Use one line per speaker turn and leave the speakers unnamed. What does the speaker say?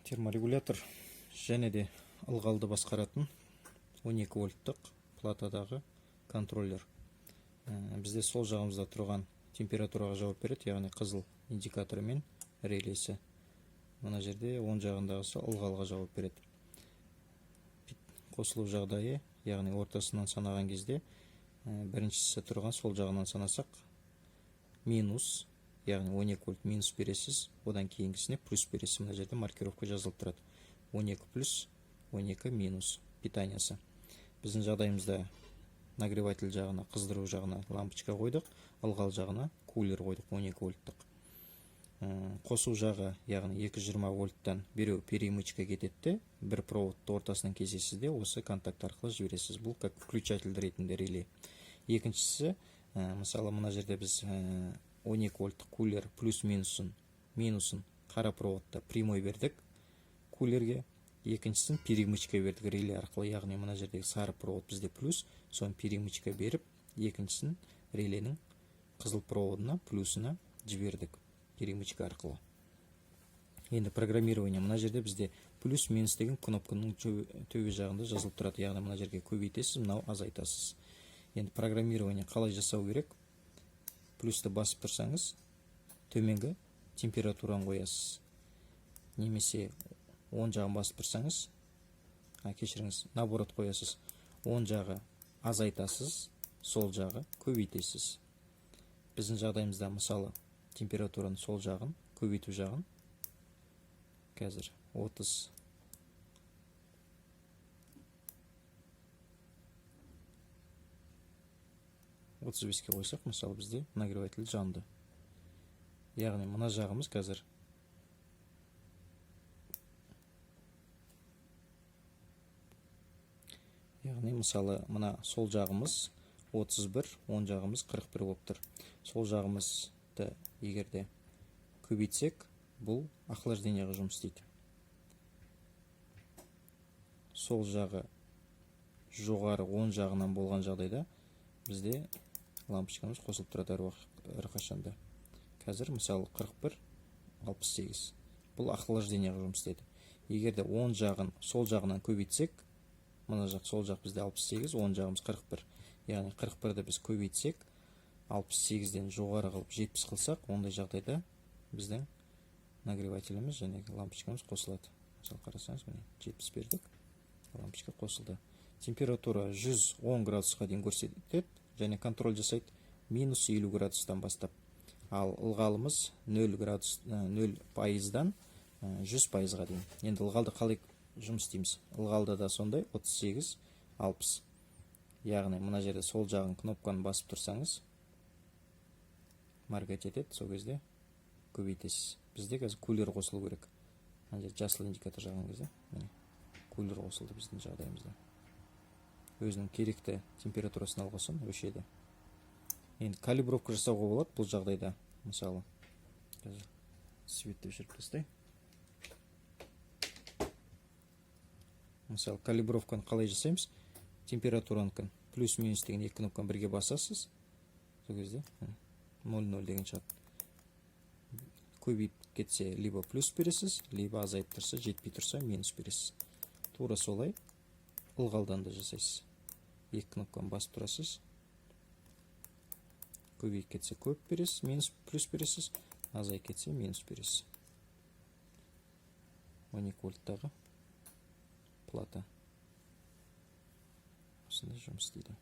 Терморегулятор және де ылғалды басқаратын 12 вольттық платадағы контроллер. Бізде сол жағымызда тұрған температураға жауап береді, яғни қызыл индикаторы мен релесі. Мына жерде оң жағындағысы ылғалға жауап береді. Қосылу жағдайы, яғни ортасынан санаған кезде біріншісі тұрған сол жағынан санасақ минус, яғни 12 вольт минус бересіз, одан кейінгісіне плюс бересіз. Мына жерде маркировка жазылып тұрады. 12 плюс, 12 минус питаниясы. Біздің жағдайымызда нагреватель жағына, қыздыру жағына лампочка қойдық, ылғал жағына кулер қойдық 12 вольттық. Қосу жағы, яғни 220 вольттан біреу перемычка кетеді, бір проводты ортасынан кесесіз де осы контакт арқылы жібересіз. Бұл как включатель ретінде реле. Екіншісі, мысалы мына жерде біз 12 вольттық кулер плюс минусын қара проводта прямой бердік кулерге, екіншісін перемычка бердік реле арқылы, яғни мына жердегі сары провод бізде плюс, соны перемычка беріп, екіншісін реленің қызыл проводына плюсына жібердік перемычка арқылы. Енді программирование, мына жерде бізде плюс минус деген кнопканың төбе жағында жазылып тұрады, яғни мына жерге көбейтесіз, мынау азайтасыз. Енді программирование қалай жасау керек? Плюсті басып тұрсаңыз, төменгі температураны қоясыз. Немесе оң жағын басып тұрсаңыз, кешіріңіз, наоборот қоясыз. Оң жағы азайтасыз, сол жағы көбейтесіз. Біздің жағдайымызда мысалы температураның сол жағын, көбейту жағын қазір 35-ке қойсақ, мысалы бізде нагреватель жанды. Яғни мына жағымыз қазір мысалы мына сол жағымыз 31, оң жағымыз 41 болып тұр. Сол жағымызды егерде көбейтсек, бұл охлаждениеға жұмыс істейді. Сол жағы жоғары оң жағынан болған жағдайда бізде лампочкамыз қосылып тұрады әрқашанда. Қазір мысалы 41, 68. Бұл охлаждениеға жұмыс істейді. Егерде оң жағын сол жағынан көбейтсек, мына жақ сол жақ бізде 68, оң жағымыз 41. Яғни 41-ді біз көбейтсек, 68-ден жоғары қылып 70 қылсақ, ондай жағдайда біздің нагревателіміз және лампочкамыз қосылады. Мысалы қарасаңыз, 70 бердік, лампочка қосылды. Температура 110 градусқа дейін көрсетеді және контроль жасайды минус 50 градустан бастап. Ал ылғалымыз 0 пайыздан 100 пайызға дейін. Енді ылғалды қалай жұмыс істейміз? Ылғалда да сондай 38, 60. Яғни мына жерде сол жағын кнопканы басып тұрсаңыз, моргать етеді, сол кезде көбейтесіз. Бізде қазір кулер қосылу керек. Мына жерде жасыл индикатор жағын кезде, кулер қосылды біздің жағдайымызда. Өзінің керекті температурасын алғасын өшеді. Енді калибровка жасауға болады бұл жағдайда. Мысалы, қазір светті өшіріп тастай. Мысалы, калибровканы қалай жасаймыз? Температураныкін плюс-минус деген екі кнопканы бірге басасыз. Сол кезде 0,0 деген шығады. Көбейіп кетсе, либо плюс бересіз, либо азайып тұрса, жетпей тұрса, минус бересіз. Тура солай ылғалдан да жасайсыз. Екі кнопканы басып тұрасыз. Көбейіп кетсе, көп бересіз, минус плюс бересіз, азайып кетсе, минус бересіз. 12 вольттағы плата осындай жұмыс істейді.